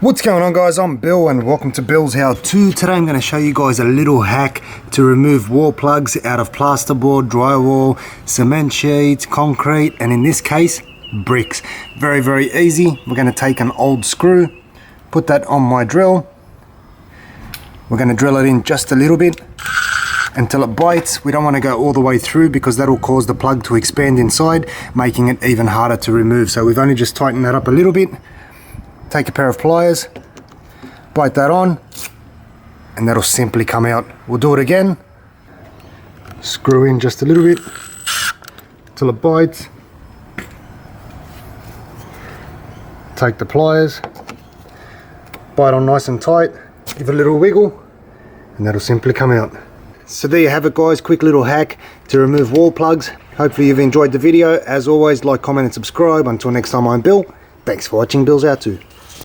What's going on, guys? I'm Bill and welcome to Bill's How-To. Today I'm going to show you guys a little hack to remove wall plugs out of plasterboard, drywall, cement sheets, concrete, and in this case bricks. Very easy. We're going to take an old screw, put that on my drill. We're going to drill it in just a little bit until it bites. We don't want to go all the way through because that will cause the plug to expand inside, making it even harder to remove. So we've only just tightened that up a little bit. Take a pair of pliers, bite that on, and that'll simply come out. We'll do it again. Screw in just a little bit till it bites. Take the pliers, bite on nice and tight, give it a little wiggle, and that'll simply come out. So there you have it, guys. Quick little hack to remove wall plugs. Hopefully you've enjoyed the video. As always, like, comment and subscribe. Until next time, I'm Bill. Thanks for watching Bill's How-To.